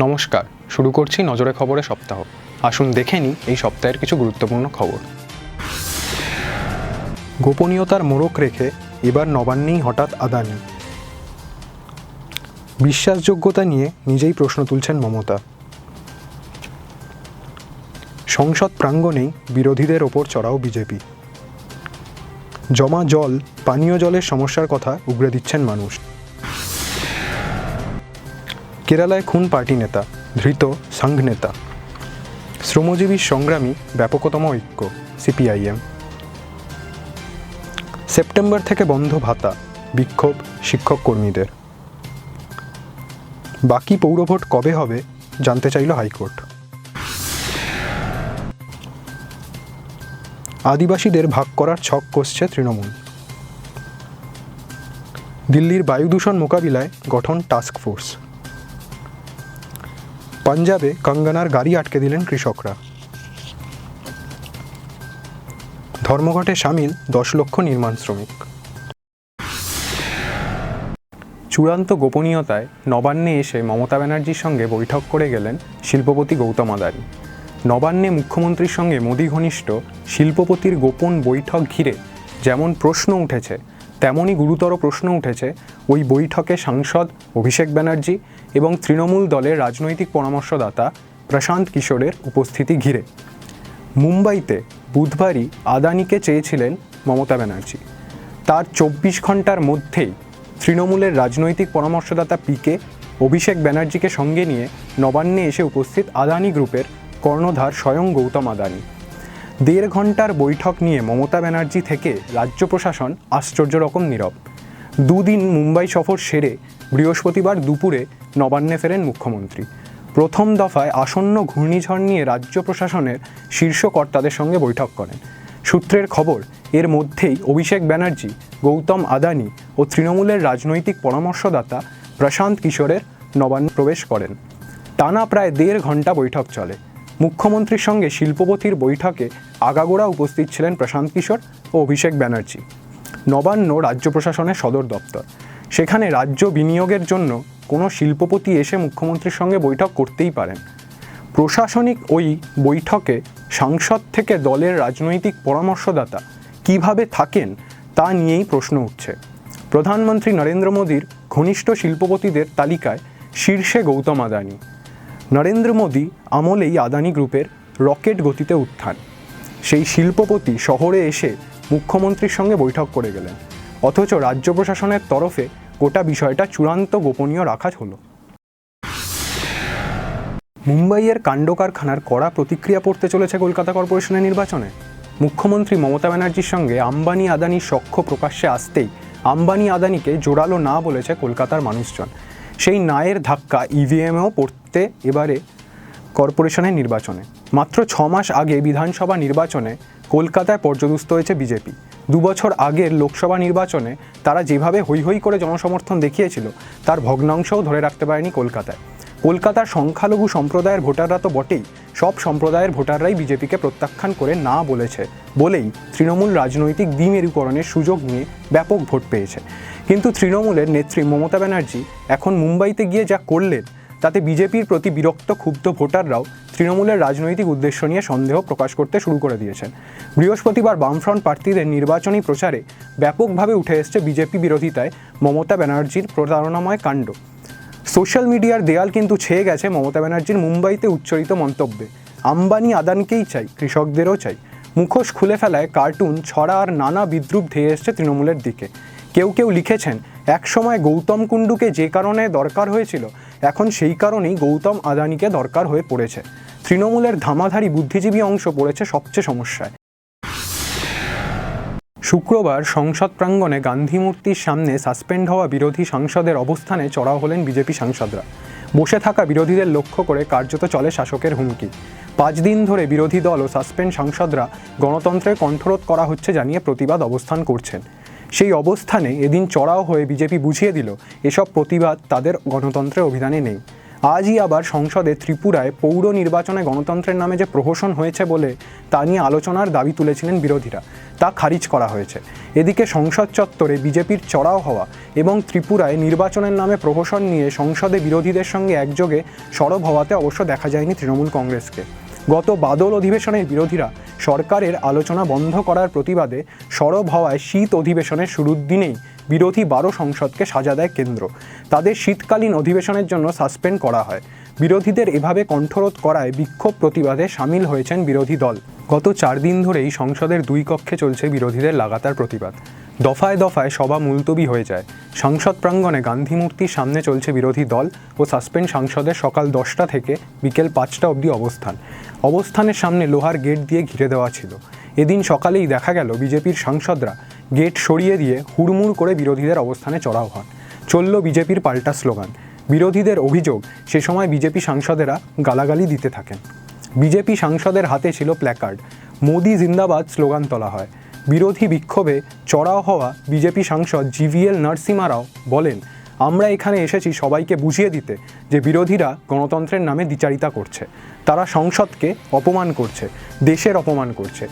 নমস্কার, শুরু করছি নজরে খবরে সপ্তাহ। আসুন দেখে নিই এই সপ্তাহের কিছু গুরুত্বপূর্ণ খবর। গোপনীয়তার মোড়ক রেখে এবার নবান্নেই হঠাৎ আদানি। বিশ্বাসযোগ্যতা নিয়ে নিজেই প্রশ্ন তুলছেন মমতা। সংসদ প্রাঙ্গণেই বিরোধীদের ওপর চড়াও বিজেপি। জমা জল, পানীয় জলের সমস্যার কথা উগরে দিচ্ছেন মানুষ। কেরালায় খুন পার্টি নেতা, ধৃত সংঘ নেতা। শ্রমজীবী সংগ্রামী ব্যাপকতম ঐক্য, সিপিআইএম। সেপ্টেম্বর থেকে বন্ধ ভাতা, বিক্ষোভ শিক্ষক কর্মীদের। বাকি পৌরভোট কবে হবে জানতে চাইল হাইকোর্ট। আদিবাসীদের ভাগ করার ছক কষছে তৃণমূল। দিল্লির বায়ু দূষণ মোকাবিলায় গঠন টাস্ক ফোর্স। পাঞ্জাবে কঙ্গনার গাড়ি আটকে দিলেন কৃষকরা। ধর্মঘটে সামিল 10 লক্ষ নির্মাণ শ্রমিক। চূড়ান্ত গোপনীয়তায় নবান্নে এসে মমতা ব্যানার্জির সঙ্গে বৈঠক করে গেলেন শিল্পপতি গৌতম আদানি। নবান্নে মুখ্যমন্ত্রীর সঙ্গে মোদি ঘনিষ্ঠ শিল্পপতির গোপন বৈঠক ঘিরে যেমন প্রশ্ন উঠেছে, তেমনই গুরুতর প্রশ্ন উঠেছে ওই বৈঠকে সাংসদ অভিষেক ব্যানার্জি এবং তৃণমূল দলের রাজনৈতিক পরামর্শদাতা প্রশান্ত কিশোরের উপস্থিতি ঘিরে। মুম্বাইতে বুধবারই আদানিকে চেয়েছিলেন মমতা ব্যানার্জি। তার 24 ঘন্টার মধ্যেই তৃণমূলের রাজনৈতিক পরামর্শদাতা পিকে অভিষেক ব্যানার্জিকে সঙ্গে নিয়ে নবান্নে এসে উপস্থিত আদানি গ্রুপের কর্ণধার স্বয়ং গৌতম আদানি। 1.5 ঘন্টার বৈঠক নিয়ে মমতা ব্যানার্জি থেকে রাজ্য প্রশাসন আশ্চর্য রকম নীরব। 2 দিন মুম্বাই সফর সেরে বৃহস্পতিবার দুপুরে নবান্নে ফেরেন মুখ্যমন্ত্রী। প্রথম দফায় আসন্ন ঘূর্ণিঝড় নিয়ে রাজ্য প্রশাসনের শীর্ষ কর্তাদের সঙ্গে বৈঠক করেন। সূত্রের খবর, এর মধ্যেই অভিষেক ব্যানার্জি, গৌতম আদানি ও তৃণমূলের রাজনৈতিক পরামর্শদাতা প্রশান্ত কিশোরের নবান্নে প্রবেশ করেন। টানা প্রায় 1.5 ঘন্টা বৈঠক চলে। মুখ্যমন্ত্রীর সঙ্গে শিল্পপতির বৈঠকে আগাগোড়া উপস্থিত ছিলেন প্রশান্ত কিশোর ও অভিষেক ব্যানার্জি। নবান্ন রাজ্য প্রশাসনের সদর দপ্তর। সেখানে রাজ্য বিনিয়োগের জন্য কোনো শিল্পপতি এসে মুখ্যমন্ত্রীর সঙ্গে বৈঠক করতেই পারেন। প্রশাসনিক ওই বৈঠকে সাংসদ থেকে দলের রাজনৈতিক পরামর্শদাতা কিভাবে থাকেন তা নিয়েই প্রশ্ন উঠছে। প্রধানমন্ত্রী নরেন্দ্র মোদীর ঘনিষ্ঠ শিল্পপতিদের তালিকায় শীর্ষে গৌতম আদানি। নরেন্দ্র মোদী আমলেই আদানি গ্রুপের রকেট গতিতে উত্থান। সেই শিল্পপতি শহরে এসে মুখ্যমন্ত্রীর সঙ্গে বৈঠক করে গেলেন, অথচ রাজ্য প্রশাসনের তরফে গোটা বিষয়টা চূড়ান্ত গোপনীয় রাখা হলো। মুম্বাইয়ের কাণ্ড কারখানার কড়া প্রতিক্রিয়া পড়তে চলেছে কলকাতা কর্পোরেশনের নির্বাচনে। মুখ্যমন্ত্রী মমতা ব্যানার্জির সঙ্গে আম্বানি আদানির সখ্য প্রকাশ্যে আসতেই আম্বানি আদানিকে জোরালো না বলেছে কলকাতার মানুষজন। সেই নায়ের ধাক্কা ইভিএমেও পড়তে এবারে কর্পোরেশনের নির্বাচনে। মাত্র 6 মাস আগে বিধানসভা নির্বাচনে কলকাতায় পর্যদুস্ত হয়েছে বিজেপি। 2 বছর আগের লোকসভা নির্বাচনে তারা যেভাবে হৈ হৈ করে জনসমর্থন দেখিয়েছিল তার ভগ্নাংশও ধরে রাখতে পারেনি কলকাতায়। কলকাতার সংখ্যালঘু সম্প্রদায়ের ভোটাররা তো বটেই, সব সম্প্রদায়ের ভোটাররাই বিজেপিকে প্রত্যাখ্যান করে না বলেছে বলেই তৃণমূল রাজনৈতিক দ্বিমেরুকরণের সুযোগ নিয়ে ব্যাপক ভোট পেয়েছে। কিন্তু তৃণমূলের নেত্রী মমতা ব্যানার্জি এখন মুম্বাইতে গিয়ে যা করলেন তাতে বিজেপির প্রতি বিরক্ত ক্ষুব্ধ ভোটাররাও তৃণমূলের রাজনৈতিক উদ্দেশ্য নিয়ে সন্দেহ প্রকাশ করতে শুরু করে দিয়েছেন। বৃহস্পতিবার বামফ্রন্ট প্রার্থীদের নির্বাচনী প্রচারে ব্যাপকভাবে উঠে এসছে বিজেপি বিরোধিতায় মমতা ব্যানার্জির প্রতারণাময় কাণ্ড। সোশ্যাল মিডিয়ার দেয়াল কিন্তু ছেয়ে গেছে মমতা ব্যানার্জির মুম্বাইতে উচ্চারিত মন্তব্যে। আম্বানি আদানিকেই চাই, কৃষকদেরও চাই। মুখোশ খুলে ফেলায় কার্টুন, ছড়া আর নানা বিদ্রুপ ধেয়ে এসছে তৃণমূলের দিকে। কেউ কেউ লিখেছেন, একসময় গৌতম কুণ্ডুকে যে কারণে দরকার হয়েছিল এখন সেই কারণেই গৌতম আদানিকে দরকার হয়ে পড়েছে। তৃণমূলের ধামাধারী বুদ্ধিজীবী অংশ পড়েছে সবচেয়ে সমস্যায়। শুক্রবার সংসদ প্রাঙ্গণে গান্ধী মূর্তির সামনে সাসপেন্ড হওয়া বিরোধী সাংসদের অবস্থানে চড়াও হলেন বিজেপি সাংসদরা। বসে থাকা বিরোধীদের লক্ষ্য করে কার্যত চলে শাসকের হুমকি। 5 দিন ধরে বিরোধী দল ও সাসপেন্ড সাংসদরা গণতন্ত্রের কণ্ঠরোধ করা হচ্ছে জানিয়ে প্রতিবাদ অবস্থান করছেন। সেই অবস্থানে এদিন চড়াও হয়ে বিজেপি বুঝিয়ে দিল এসব প্রতিবাদ তাদের গণতন্ত্রের অভিধানে নেই। আজই আবার সংসদে ত্রিপুরায় পৌর নির্বাচনে গণতন্ত্রের নামে যে প্রহসন হয়েছে বলে তা নিয়ে আলোচনার দাবি তুলেছিলেন বিরোধীরা, তা খারিজ করা হয়েছে। এদিকে সংসদ চত্বরে বিজেপির চড়াও হওয়া এবং ত্রিপুরায় নির্বাচনের নামে প্রহসন নিয়ে সংসদে বিরোধীদের সঙ্গে একযোগে সরব হওয়াতে অবশ্য দেখা যায়নি তৃণমূল কংগ্রেসকে। গত বাদল অধিবেশনের বিরোধীরা সরকারের আলোচনা বন্ধ করার প্রতিবাদে সরব হওয়ায় শীত অধিবেশনের শুরুর দিনেই বিরোধী 12 সংসদকে সাজা দেয় কেন্দ্র। তাদের শীতকালীন অধিবেশনের জন্য সাসপেন্ড করা হয়। বিরোধীদের এভাবে কণ্ঠরোধ করায় বিক্ষোভ প্রতিবাদে সামিল হয়েছেন বিরোধী দল। গত 4 দিন ধরেই সংসদের 2 কক্ষে চলছে বিরোধীদের লাগাতার প্রতিবাদ। দফায় দফায় সভা মুলতবি হয়ে যায়। সংসদ প্রাঙ্গণে গান্ধী মূর্তির সামনে চলছে বিরোধী দল ও সাসপেন্ড সাংসদের সকাল 10টা থেকে বিকেল 5টা অবধি অবস্থানের সামনে লোহার গেট দিয়ে ঘিরে দেওয়া ছিল। এদিন সকালেই দেখা গেল বিজেপির সাংসদরা গেট সরিয়ে দিয়ে হুড়মুড় করে বিরোধীদের অবস্থানে চড়াও হন। চলল বিজেপির পাল্টা স্লোগান। বিরোধীদের অভিযোগ, সে সময় বিজেপি সাংসদেরা গালাগালি দিতে থাকেন। বিজেপি সাংসদের হাতে ছিল প্ল্যাকার্ড, মোদি জিন্দাবাদ স্লোগান তোলা হয়। বিরোধী বিক্ষোভে চড়াও হওয়া বিজেপি সাংসদ জিভিএল নরসিমা রাও বলেন, আমরা এখানে এসেছি সবাইকে বুঝিয়ে দিতে যে বিরোধীরা গণতন্ত্রের নামে দ্বিচারিতা করছে। তারা সংসদকে অপমান করছে, দেশের অপমান করছে।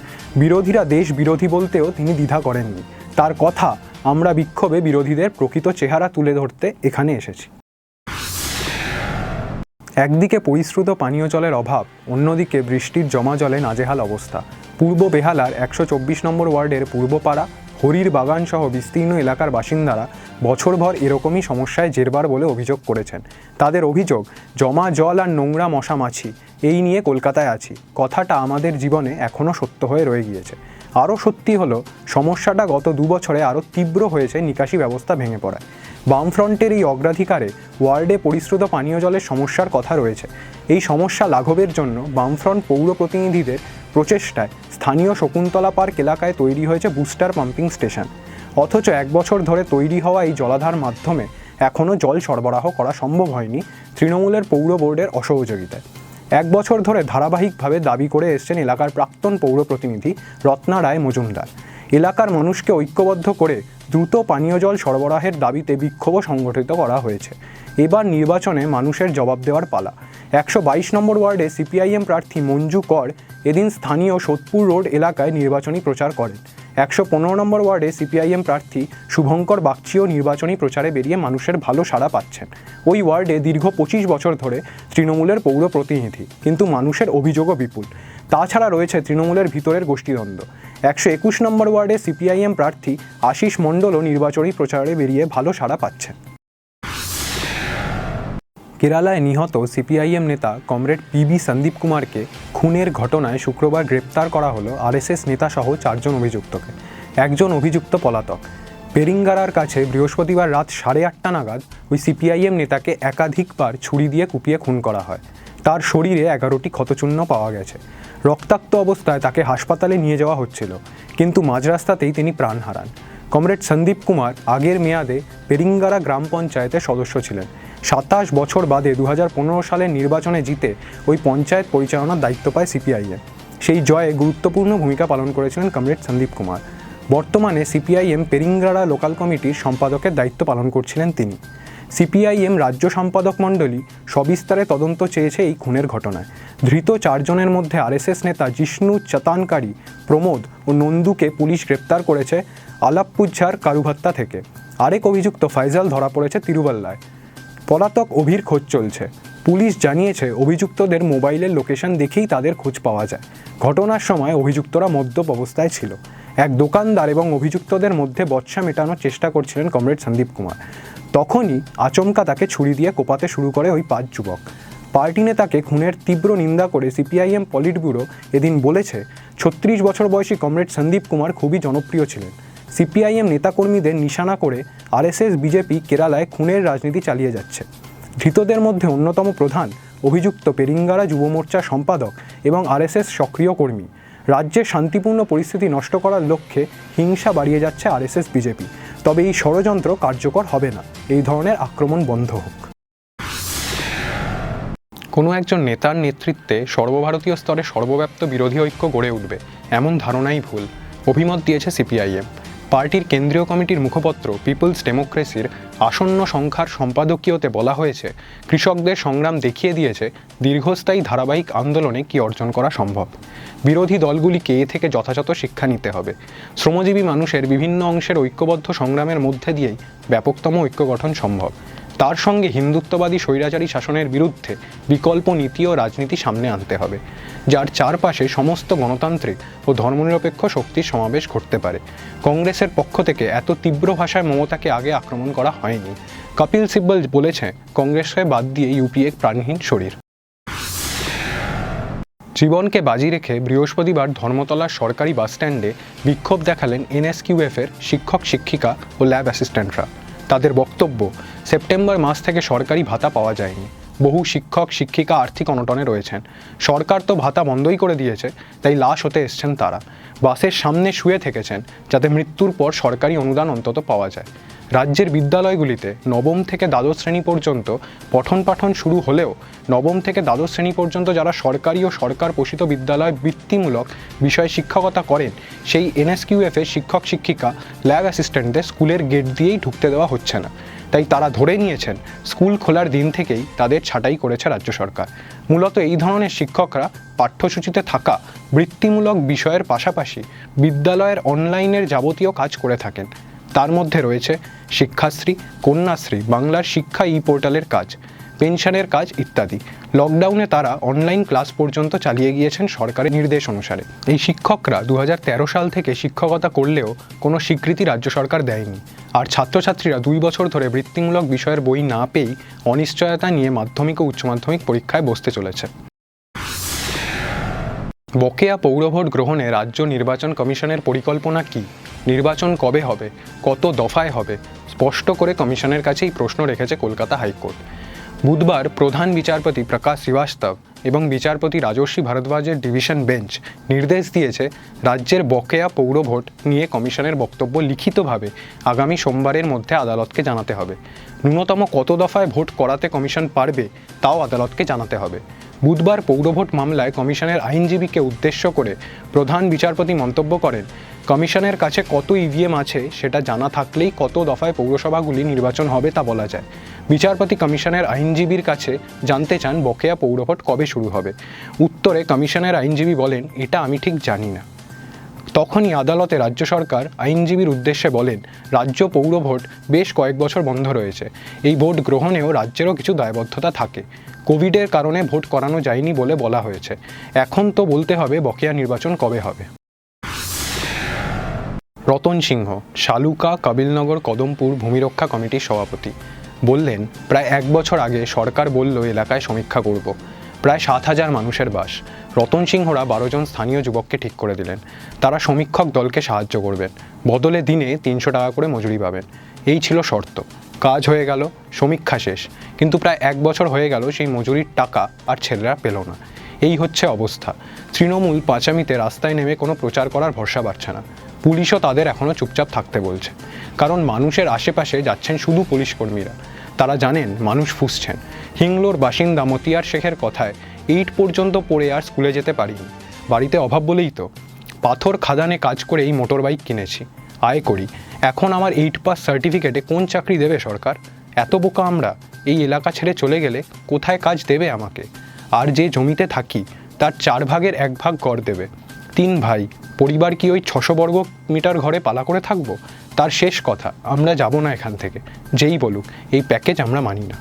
বিরোধীরা দেশ বিরোধী বলতেও তিনি দ্বিধা করেননি। তার কথা, আমরা বিক্ষোভে বিরোধীদের প্রকৃত চেহারা তুলে ধরতে এখানে এসেছি। একদিকে পরিশ্রুত পানীয় জলের অভাব, অন্যদিকে বৃষ্টির জমা জলে নাজেহাল অবস্থা। পূর্ব বেহালার 124 নম্বর ওয়ার্ডের পূর্বপাড়া, হরির বাগান সহ বিস্তীর্ণ এলাকার বাসিন্দারা বছরভর এরকমই সমস্যায় জেরবার বলে অভিযোগ করেছেন। তাদের অভিযোগ, জমা জল আর নোংরা মশা মাছি এই নিয়ে কলকাতায় আছি কথাটা আমাদের জীবনে এখনও সত্য হয়ে রয়ে গিয়েছে। আরও সত্যি হলো, সমস্যাটা গত 2 বছরে আরও তীব্র হয়েছে নিকাশি ব্যবস্থা ভেঙে পড়ায়। বামফ্রন্টের এই অগ্রাধিকারে ওয়ার্ডে পরিশ্রুত পানীয় জলের সমস্যার কথা রয়েছে। এই সমস্যা লাঘবের জন্য বামফ্রন্ট পৌর প্রতিনিধিদের প্রচেষ্টায় স্থানীয় শকুন্তলা পার্ক এলাকায় তৈরি হয়েছে বুস্টার পাম্পিং স্টেশন। অথচ 1 বছর ধরে তৈরি হওয়া এই জলাধার মাধ্যমে এখনও জল সরবরাহ করা সম্ভব হয়নি তৃণমূলের পৌর বোর্ডের অসহযোগিতায়। 1 বছর ধরে ধারাবাহিকভাবে দাবি করে এসছেন এলাকার প্রাক্তন পৌর প্রতিনিধি রত্না রায় মজুমদার। এলাকার মানুষকে ঐক্যবদ্ধ করে দ্রুত পানীয় জল সরবরাহের দাবিতে বিক্ষোভ সংগঠিত করা হয়েছে। এবার নির্বাচনে মানুষের জবাব দেওয়ার পালা। 122 নম্বর ওয়ার্ডে সিপিআইএম প্রার্থী মঞ্জু কর এদিন স্থানীয় সোদপুর রোড এলাকায় নির্বাচনী প্রচার করেন। 115 নম্বর ওয়ার্ডে সিপিআইএম প্রার্থী শুভঙ্কর বাগচিও নির্বাচনী প্রচারে বেরিয়ে মানুষের ভালো সাড়া পাচ্ছেন। ওই ওয়ার্ডে দীর্ঘ 25 বছর ধরে তৃণমূলের পৌর প্রতিনিধি, কিন্তু মানুষের অভিযোগও বিপুল। তাছাড়া রয়েছে তৃণমূলের ভিতরের গোষ্ঠীদ্বন্দ্ব। 121 নম্বর ওয়ার্ডে সিপিআইএম প্রার্থী আশিস মণ্ডলও নির্বাচনী প্রচারে বেরিয়ে ভালো সাড়া পাচ্ছেন। কেরালায় নিহত সিপিআইএম নেতা কমরেড পিবি সন্দীপ কুমারকে খুনের ঘটনায় শুক্রবার গ্রেপ্তার করা হলো আরএসএস নেতাসহ 4 জন অভিযুক্তকে। একজন অভিযুক্ত পলাতক। পেরিঙ্গারার কাছে বৃহস্পতিবার রাত 8:30 নাগাদ ওই সিপিআইএম নেতাকে একাধিকবার ছুরি দিয়ে কুপিয়ে খুন করা হয়। তার শরীরে 11টি ক্ষতচিহ্ন পাওয়া গেছে। রক্তাক্ত অবস্থায় তাকে হাসপাতালে নিয়ে যাওয়া হচ্ছিল, কিন্তু মাঝরাস্তাতেই তিনি প্রাণ হারান। কমরেড সন্দীপ কুমার আগের মেয়াদে পেরিঙ্গারা গ্রাম পঞ্চায়েতের সদস্য ছিলেন। 27 বছর বাদে 2015 সালের নির্বাচনে জিতে ওই পঞ্চায়েত পরিচালনার দায়িত্ব পায় সিপিআইএম। সেই জয়ে গুরুত্বপূর্ণ ভূমিকা পালন করেছিলেন কমরেড সন্দীপ কুমার। বর্তমানে সিপিআইএম পেরিঙ্গারা লোকাল কমিটির সম্পাদকের দায়িত্ব পালন করছিলেন তিনি। সিপিআইএম রাজ্য সম্পাদক মণ্ডলী সবিস্তারে তদন্ত চেয়েছে এই খুনের ঘটনায়। ধৃত 4 জনের মধ্যে আরএসএস নেতা জিষ্ণু চতানকারী, প্রমোদ ও নন্দুকে পুলিশ গ্রেপ্তার করেছে আলাপ্পুঝার কারুভাত্তা থেকে। আরেক অভিযুক্ত ফয়সাল ধরা পড়েছে তিরুবল্লায়। পলাতক অভির খোঁজ চলছে। পুলিশ জানিয়েছে অভিযুক্তদের মোবাইলের লোকেশন দেখেই তাদের খোঁজ পাওয়া যায়। ঘটনার সময় অভিযুক্তরা মদ্যপ অবস্থায় ছিল। এক দোকানদার এবং অভিযুক্তদের মধ্যে বচসা মেটানোর চেষ্টা করছিলেন কমরেড সন্দীপ কুমার। তখনই আচমকা তাকে ছুরি দিয়ে কোপাতে শুরু করে ওই 5 যুবক। পার্টি নেতাকে খুনের তীব্র নিন্দা করে সিপিআইএম পলিট ব্যুরো এদিন বলেছে, 36 বছর বয়সী কমরেড সন্দীপ কুমার খুবই জনপ্রিয় ছিলেন। সিপিআইএম নেতাকর্মীদের নিশানা করে আরএসএস বিজেপি কেরালায় খুনের রাজনীতি চালিয়ে যাচ্ছে। ধৃতদের মধ্যে অন্যতম প্রধান অভিযুক্ত পেরিঙ্গারা যুব মোর্চার সম্পাদক এবং আরএসএস সক্রিয় কর্মী। রাজ্যের শান্তিপূর্ণ পরিস্থিতি নষ্ট করার লক্ষ্যে হিংসা বাড়িয়ে যাচ্ছে আরএসএস বিজেপি। তবে এই ষড়যন্ত্র কার্যকর হবে না। এই ধরনের আক্রমণ বন্ধ হোক। কোনো একজন নেতার নেতৃত্বে সর্বভারতীয় স্তরে সর্বব্যাপ্ত বিরোধী ঐক্য গড়ে উঠবে, এমন ধারণাই ভুল, অভিমত দিয়েছে সিপিআইএম। পার্টির কেন্দ্রীয় কমিটির মুখপত্র পিপলস ডেমোক্রেসির আসন্ন সংখ্যার সম্পাদকীয়তে বলা হয়েছে, কৃষকদের সংগ্রাম দেখিয়ে দিয়েছে দীর্ঘস্থায়ী ধারাবাহিক আন্দোলনে কী অর্জন করা সম্ভব। বিরোধী দলগুলিকে এ থেকে যথাযথ শিক্ষা নিতে হবে। শ্রমজীবী মানুষের বিভিন্ন অংশের ঐক্যবদ্ধ সংগ্রামের মধ্যে দিয়েই ব্যাপকতম ঐক্য গঠন সম্ভব। তার সঙ্গে হিন্দুত্ববাদী স্বৈরাচারী শাসনের বিরুদ্ধে বিকল্প নীতি ও রাজনীতি সামনে আনতে হবে, যার চারপাশে সমস্ত গণতান্ত্রিক ও ধর্মনিরপেক্ষ শক্তির সমাবেশ ঘটতে পারে। কংগ্রেসের পক্ষ থেকে এত তীব্র ভাষায় মমতাকে আগে আক্রমণ করা হয়নি। কপিল সিব্বল বলেছে, কংগ্রেসকে বাদ দিয়ে ইউপিএ প্রাণহীন শরীর। জীবনকে বাজি রেখে বৃহস্পতিবার ধর্মতলার সরকারি বাসস্ট্যান্ডে বিক্ষোভ দেখালেন এনএসকিউএফের শিক্ষক শিক্ষিকা ও ল্যাব অ্যাসিস্ট্যান্টরা। তাদের বক্তব্য, সেপ্টেম্বর মাস থেকে সরকারি ভাতা পাওয়া যায়নি। বহু শিক্ষক শিক্ষিকা আর্থিক অনটনে রয়েছেন। সরকার তো ভাতা বন্ধই করে দিয়েছে, তাই লাশ হতে এসছেন তারা। বাসের সামনে শুয়ে থেকেছেন যাতে মৃত্যুর পর সরকারি অনুদান অন্তত পাওয়া যায়। রাজ্যের বিদ্যালয়গুলিতে নবম থেকে দ্বাদশ শ্রেণী পর্যন্ত পঠন পাঠন শুরু হলেও নবম থেকে দ্বাদশ শ্রেণী পর্যন্ত যারা সরকারি ও সরকার পোষিত বিদ্যালয়ে বৃত্তিমূলক বিষয়ে শিক্ষকতা করেন, সেই এনএসকিউএফের শিক্ষক শিক্ষিকা ল্যাব অ্যাসিস্ট্যান্টদের স্কুলের গেট দিয়েই ঢুকতে দেওয়া হচ্ছে না। তাই তারা ধরে নিয়েছেন স্কুল খোলার দিন থেকেই তাদের ছাঁটাই করেছে রাজ্য সরকার। মূলত এই ধরনের শিক্ষকরা পাঠ্যসূচিতে থাকা বৃত্তিমূলক বিষয়ের পাশাপাশি বিদ্যালয়ের অনলাইনের যাবতীয় কাজ করে থাকেন। তার মধ্যে রয়েছে শিক্ষাশ্রী, কন্যাশ্রী, বাংলার শিক্ষা পোর্টালের কাজ, পেনশনের কাজ ইত্যাদি। লকডাউনে তারা অনলাইন ক্লাস পর্যন্ত চালিয়ে গিয়েছেন সরকারের নির্দেশ অনুসারে। এই শিক্ষকরা 2013 সাল থেকে শিক্ষকতা করলেও কোনো স্বীকৃতি রাজ্য সরকার দেয়নি। আর ছাত্রছাত্রীরা 2 বছর ধরে বৃত্তিমূলক বিষয়ের বই না পেয়েই অনিশ্চয়তা নিয়ে মাধ্যমিক ও উচ্চ মাধ্যমিক পরীক্ষায় বসতে চলেছে। বকেয়া পৌরভোট গ্রহণে রাজ্য নির্বাচন কমিশনের পরিকল্পনা কী? নির্বাচন কবে হবে? কত দফায় হবে? স্পষ্ট করে কমিশনের কাছেই প্রশ্ন রেখেছে কলকাতা হাইকোর্ট। বুধবার প্রধান বিচারপতি প্রকাশ শ্রীবাস্তব এবং বিচারপতি রাজর্ষি ভারদ্বাজের ডিভিশন বেঞ্চ নির্দেশ দিয়েছে, রাজ্যের বকেয়া পৌরভোট নিয়ে কমিশনের বক্তব্য লিখিতভাবে আগামী সোমবারের মধ্যে আদালতকে জানাতে হবে। ন্যূনতম কত দফায় ভোট করাতে কমিশন পারবে তাও আদালতকে জানাতে হবে। বুধবার পৌরভোট মামলায় কমিশনের আইনজীবীকে উদ্দেশ্য করে প্রধান বিচারপতি মন্তব্য করেন, কমিশনের কাছে কত ইভিএম আছে সেটা জানা থাকলেই কত দফায় পৌরসভাগুলি নির্বাচন হবে তা বলা যায়। বিচারপতি কমিশনের আইনজীবীর কাছে জানতে চান বকেয়া পৌরভোট কবে শুরু হবে। উত্তরে কমিশনের আইনজীবী বলেন, এটা আমি ঠিক জানি না। তখনই আদালতে রাজ্য সরকার আইনজীবীর উদ্দেশ্যে বলেন, রাজ্য পৌরভোট বেশ কয়েক বছর বন্ধ রয়েছে। এই ভোট গ্রহণেও রাজ্যেরও কিছু দায়বদ্ধতা থাকে। কোভিডের কারণে ভোট করানো যায়নি বলে বলা হয়েছে। এখন তো বলতে হবে বকেয়া নির্বাচন কবে হবে। রতন সিংহ, শালুকা, কবিলনগর, কদমপুর ভূমিরক্ষা কমিটির সভাপতি, বললেন, প্রায় 1 বছর আগে সরকার বলল এলাকায় সমীক্ষা করব। প্রায় 7,000 মানুষের বাস। রতন সিংহরা 12 জন স্থানীয় যুবককে ঠিক করে দিলেন। তারা সমীক্ষক দলকে সাহায্য করবেন। বদলে দিনে 300 টাকা করে মজুরি পাবেন। এই ছিল শর্ত। কাজ হয়ে গেল, সমীক্ষা শেষ। কিন্তু প্রায় 1 বছর হয়ে গেল সেই মজুরির টাকা আর ছেলেরা পেল না। এই হচ্ছে অবস্থা। তৃণমূল পাঁচামিতে রাস্তায় নেমে কোনো প্রচার করার ভরসা পাচ্ছে না। পুলিশও তাদের এখনও চুপচাপ থাকতে বলছে, কারণ মানুষের আশেপাশে যাচ্ছেন শুধু পুলিশ কর্মীরা। তারা জানেন মানুষ ফুঁসছেন। হিংলোর বাসিন্দা মতিয়ার শেখের কথায় 8 পর্যন্ত পড়ে আর স্কুলে যেতে পারিনি। বাড়িতে অভাব বলেই তো। পাথর খাদানে কাজ করে এই মোটর বাইক কিনেছি, আয় করি। এখন আমার 8 পাস সার্টিফিকেটে কোন চাকরি দেবে সরকার? এত বোকা আমরা। এই এলাকা ছেড়ে চলে গেলে কোথায় কাজ দেবে আমাকে? আর যে জমিতে থাকি তার 4 ভাগের 1 ভাগ গড় দেবে। 3 ভাই, পরিবার কি ওই 600 বর্গ মিটার ঘরে পালা করে থাকবো? তার শেষ কথা, আমরা যাব না এখান থেকে। যেই বলুক, এই প্যাকেজ আমরা মানি না।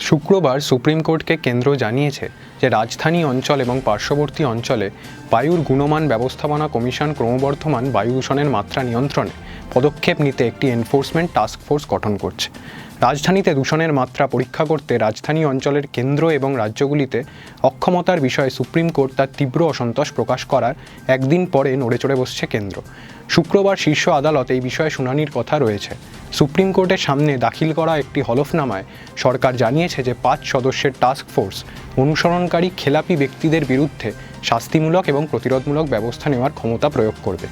শুক্রবার সুপ্রিম কোর্টকে কেন্দ্র জানিয়েছে যে রাজধানী অঞ্চল এবং পার্শ্ববর্তী অঞ্চলে বায়ুর গুণমান ব্যবস্থাপনা কমিশন ক্রমবর্ধমান বায়ু দূষণের মাত্রা নিয়ন্ত্রণে পদক্ষেপ নিতে একটি এনফোর্সমেন্ট টাস্ক ফোর্স গঠন করছে। রাজধানীতে দূষণের মাত্রা পরীক্ষা করতে রাজধানী অঞ্চলের কেন্দ্র এবং রাজ্যগুলিতে অক্ষমতার বিষয়ে সুপ্রিম কোর্ট তার তীব্র অসন্তোষ প্রকাশ করার একদিন পরে নড়েচড়ে বসছে কেন্দ্র। শুক্রবার শীর্ষ আদালত এই বিষয়ে শুনানির কথা রয়েছে। সুপ্রিম কোর্টের সামনে দাখিল করা একটি হলফনামায় সরকার জানিয়েছে যে 5 সদস্যের টাস্ক ফোর্স অনুসরণকারী খেলাপি ব্যক্তিদের বিরুদ্ধে শাস্তিমূলক এবং প্রতিরোধমূলক ব্যবস্থা নেওয়ার ক্ষমতা প্রয়োগ করবে।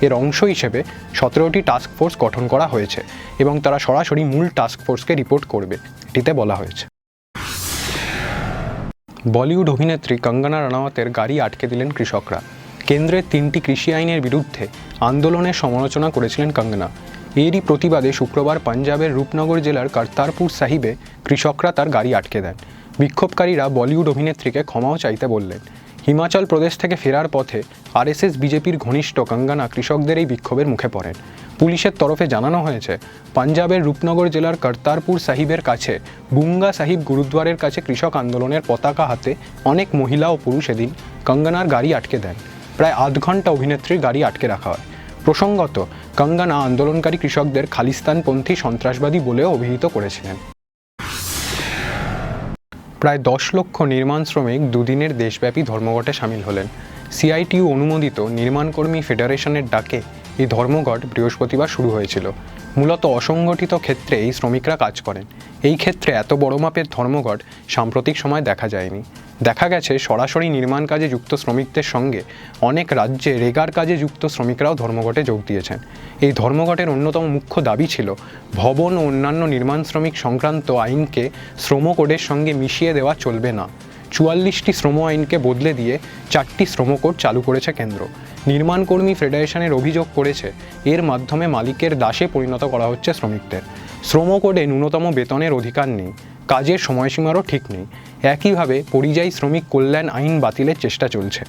এর অংশ হিসেবে 17টি টাস্ক ফোর্স গঠন করা হয়েছে এবং তারা সরাসরি মূল টাস্ক ফোর্সকে রিপোর্ট করবে, এটিতে বলা হয়েছে। বলিউড অভিনেত্রী কঙ্গনা রানাওয়াতের গাড়ি আটকে দিলেন কৃষকরা। কেন্দ্রের 3টি কৃষি আইনের বিরুদ্ধে আন্দোলনের সমালোচনা করেছিলেন কঙ্গনা। এরই প্রতিবাদে শুক্রবার পাঞ্জাবের রূপনগর জেলার কর্তারপুর সাহিবে কৃষকরা তার গাড়ি আটকে দেন। বিক্ষোভকারীরা বলিউড অভিনেত্রীকে ক্ষমাও চাইতে বললেন। হিমাচল প্রদেশ থেকে ফেরার পথে আরএসএস বিজেপির ঘনিষ্ঠ কঙ্গনা কৃষকদের এই বিক্ষোভের মুখে পড়েন। পুলিশের তরফে জানানো হয়েছে, পাঞ্জাবের রূপনগর জেলার কর্তারপুর সাহিবের কাছে বুঙ্গা সাহিব গুরুদ্বারের কাছে কৃষক আন্দোলনের পতাকা হাতে অনেক মহিলা ও পুরুষ এদিন কঙ্গনার গাড়ি আটকে দেন। প্রায় আধ ঘন্টা অভিনেত্রীর গাড়ি আটকে রাখা হয়। প্রসঙ্গত, কঙ্গনা আন্দোলনকারী কৃষকদের খালিস্তানপন্থী সন্ত্রাসবাদী বলেও অভিহিত করেছিলেন। প্রায় 10 লক্ষ নির্মাণ শ্রমিক দুদিনের দেশব্যাপী ধর্মঘটে সামিল হলেন। সিআইটিইউ অনুমোদিত নির্মাণকর্মী ফেডারেশনের ডাকে এই ধর্মঘট বৃহস্পতিবার শুরু হয়েছিল। মূলত অসংগঠিত ক্ষেত্রে এই শ্রমিকরা কাজ করেন। এই ক্ষেত্রে এত বড় মাপের ধর্মঘট সাম্প্রতিক সময় দেখা যায়নি। দেখা গেছে সরাসরি নির্মাণ কাজে যুক্ত শ্রমিকদের সঙ্গে অনেক রাজ্যে রেগার কাজে যুক্ত শ্রমিকরাও ধর্মঘটে যোগ দিয়েছেন। এই ধর্মঘটের অন্যতম মুখ্য দাবি ছিল ভবন ও অন্যান্য নির্মাণ শ্রমিক সংক্রান্ত আইনকে শ্রম কোডের সঙ্গে মিশিয়ে দেওয়া চলবে না। 44টি শ্রম আইনকে বদলে দিয়ে 4টি শ্রম কোড চালু করেছে কেন্দ্র। নির্মাণকর্মী ফেডারেশনের অভিযোগ করেছে, এর মাধ্যমে মালিকের দাসে পরিণত করা হচ্ছে শ্রমিকদের। শ্রম কোডে ন্যূনতম বেতনের অধিকার নেই, কাজের সময়সীমারও ঠিক নেই। একইভাবে পরিযায়ী শ্রমিক কল্যাণ আইন বাতিলের চেষ্টা চলছে।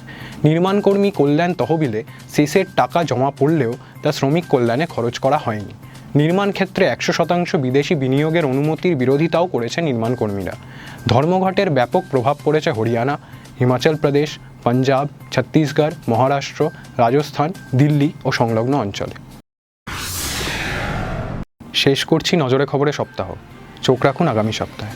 নির্মাণকর্মী কল্যাণ তহবিলে শেষের টাকা জমা পড়লেও তা শ্রমিক কল্যাণে খরচ করা হয়নি। নির্মাণ ক্ষেত্রে 100% বিদেশি বিনিয়োগের অনুমতির বিরোধিতাও করেছে নির্মাণকর্মীরা। ধর্মঘটের ব্যাপক প্রভাব পড়েছে হরিয়ানা, হিমাচল প্রদেশ, পাঞ্জাব, ছত্তিশগড়, মহারাষ্ট্র, রাজস্থান, দিল্লি ও সংলগ্ন অঞ্চলে। শেষ করছি নজরে খবরে সপ্তাহ। চোখ রাখুন আগামী সপ্তাহে।